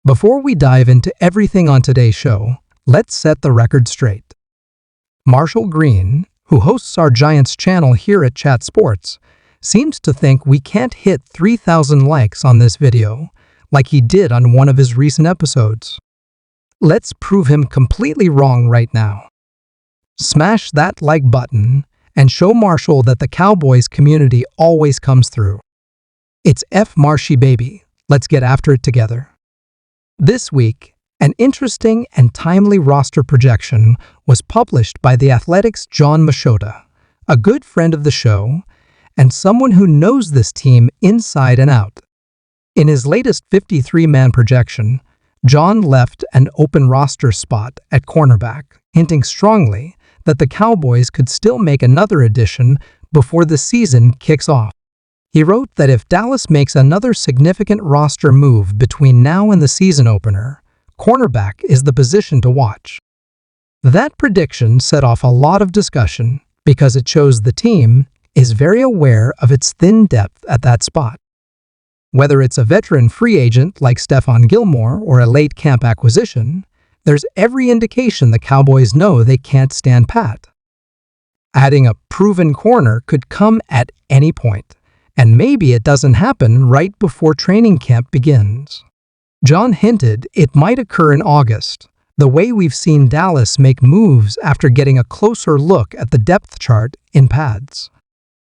Before we dive into everything on today's show, let's set the record straight. Marshall Green, who hosts our Giants channel here at Chat Sports, seems to think we can't hit 3,000 likes on this video like he did on one of his recent episodes. Let's prove him completely wrong right now. Smash that like button and show Marshall that the Cowboys community always comes through. It's F Marshy baby. Let's get after it together. This week, an interesting and timely roster projection was published by The Athletic's John Machota, a good friend of the show and someone who knows this team inside and out. In his latest 53-man projection, John left an open roster spot at cornerback, hinting strongly that the Cowboys could still make another addition before the season kicks off. He wrote that if Dallas makes another significant roster move between now and the season opener, cornerback is the position to watch. That prediction set off a lot of discussion because it shows the team is very aware of its thin depth at that spot. Whether it's a veteran free agent like Stephon Gilmore or a late camp acquisition, there's every indication the Cowboys know they can't stand pat. Adding a proven corner could come at any point, and maybe it doesn't happen right before training camp begins. John hinted it might occur in August, the way we've seen Dallas make moves after getting a closer look at the depth chart in pads.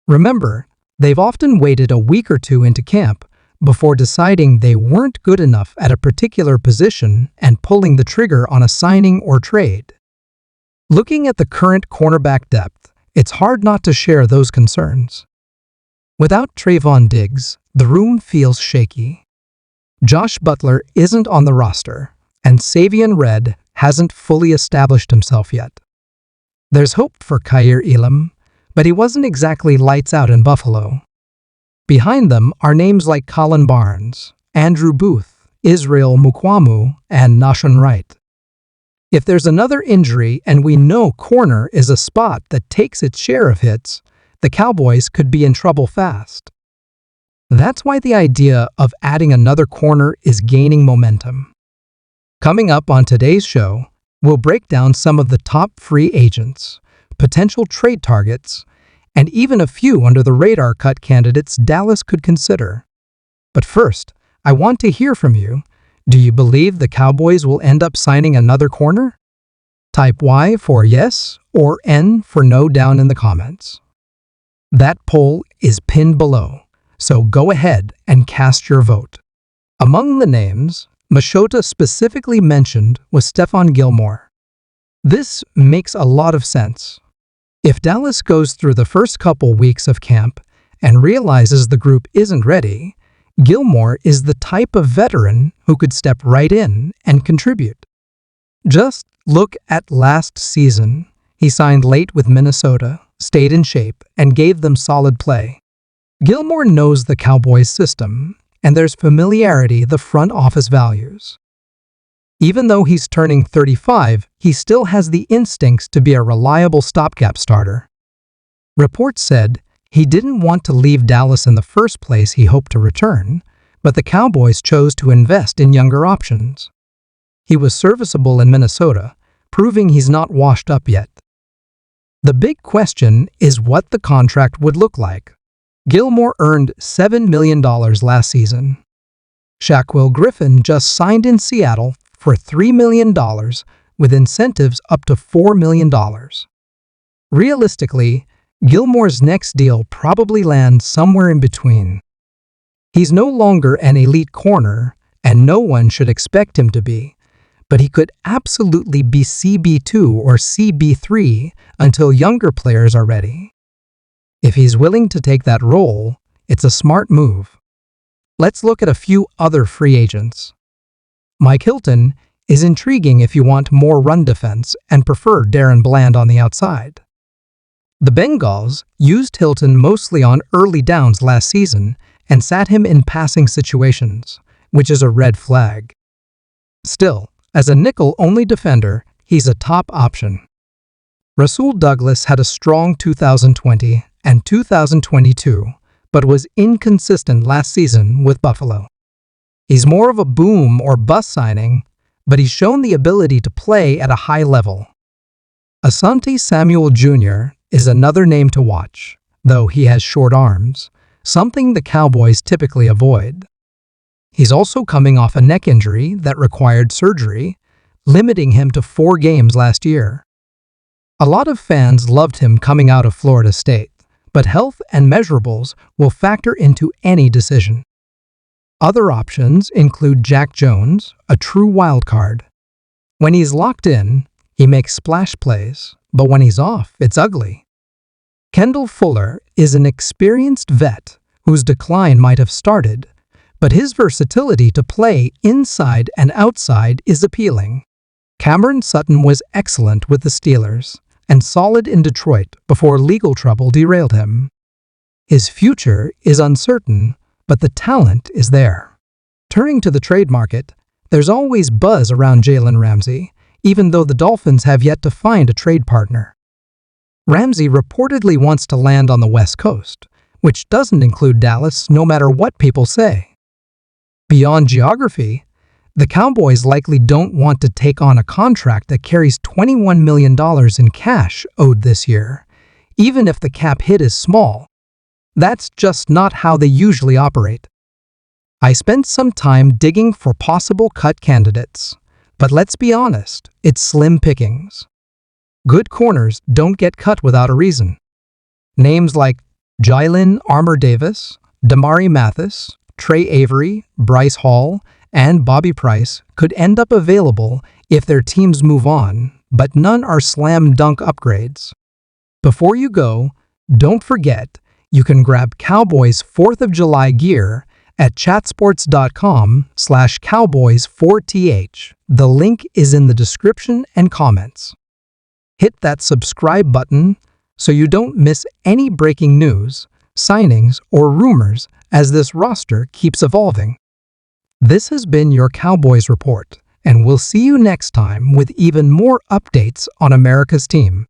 Remember, they've often waited a week or two into camp before deciding they weren't good enough at a particular position and pulling the trigger on a signing or trade. Looking at the current cornerback depth, it's hard not to share those concerns. Without Trayvon Diggs, the room feels shaky. Josh Butler isn't on the roster, and Savion Red hasn't fully established himself yet. There's hope for Kaiir Elam, but he wasn't exactly lights out in Buffalo. Behind them are names like Colin Barnes, Andrew Booth, Israel Mukwamu, and Nahshon Wright. If there's another injury and we know corner is a spot that takes its share of hits, the Cowboys could be in trouble fast. That's why the idea of adding another corner is gaining momentum. Coming up on today's show, we'll break down some of the top free agents, potential trade targets, and even a few under-the-radar cut candidates Dallas could consider. But first, I want to hear from you. Do you believe the Cowboys will end up signing another corner? Type Y for yes or N for no down in the comments. That poll is pinned below, so go ahead and cast your vote. Among the names, Machota specifically mentioned was Stephon Gilmore. This makes a lot of sense. If Dallas goes through the first couple weeks of camp and realizes the group isn't ready, Gilmore is the type of veteran who could step right in and contribute. Just look at last season. He signed late with Minnesota, stayed in shape, and gave them solid play. Gilmore knows the Cowboys system, and there's familiarity the front office values. Even though he's turning 35, he still has the instincts to be a reliable stopgap starter. Reports said he didn't want to leave Dallas in the first place. He hoped to return, but the Cowboys chose to invest in younger options. He was serviceable in Minnesota, proving he's not washed up yet. The big question is what the contract would look like. Gilmore earned $7 million last season. Shaquille Griffin just signed in Seattle for $3 million with incentives up to $4 million. Realistically, Gilmore's next deal probably lands somewhere in between. He's no longer an elite corner, and no one should expect him to be, but he could absolutely be CB2 or CB3 until younger players are ready. If he's willing to take that role, it's a smart move. Let's look at a few other free agents. Mike Hilton is intriguing if you want more run defense and prefer Darren Bland on the outside. The Bengals used Hilton mostly on early downs last season and sat him in passing situations, which is a red flag. Still, as a nickel-only defender, he's a top option. Rasul Douglas had a strong 2020 and 2022, but was inconsistent last season with Buffalo. He's more of a boom or bust signing, but he's shown the ability to play at a high level. Asante Samuel Jr. is another name to watch, though he has short arms, something the Cowboys typically avoid. He's also coming off a neck injury that required surgery, limiting him to 4 games last year. A lot of fans loved him coming out of Florida State, but health and measurables will factor into any decision. Other options include Jack Jones, a true wildcard. When he's locked in, he makes splash plays, but when he's off, it's ugly. Kendall Fuller is an experienced vet whose decline might have started, but his versatility to play inside and outside is appealing. Cameron Sutton was excellent with the Steelers and solid in Detroit before legal trouble derailed him. His future is uncertain, but the talent is there. Turning to the trade market, there's always buzz around Jalen Ramsey, even though the Dolphins have yet to find a trade partner. Ramsey reportedly wants to land on the West Coast, which doesn't include Dallas no matter what people say. Beyond geography, the Cowboys likely don't want to take on a contract that carries $21 million in cash owed this year, even if the cap hit is small. That's just not how they usually operate. I spent some time digging for possible cut candidates, but let's be honest, it's slim pickings. Good corners don't get cut without a reason. Names like Jalen Armour-Davis, Damari Mathis, Trey Avery, Bryce Hall, and Bobby Price could end up available if their teams move on, but none are slam dunk upgrades. Before you go, don't forget you can grab Cowboys 4th of July gear at chatsports.com/cowboys4th. The link is in the description and comments. Hit that subscribe button so you don't miss any breaking news, signings, or rumors as this roster keeps evolving. This has been your Cowboys Report, and we'll see you next time with even more updates on America's team.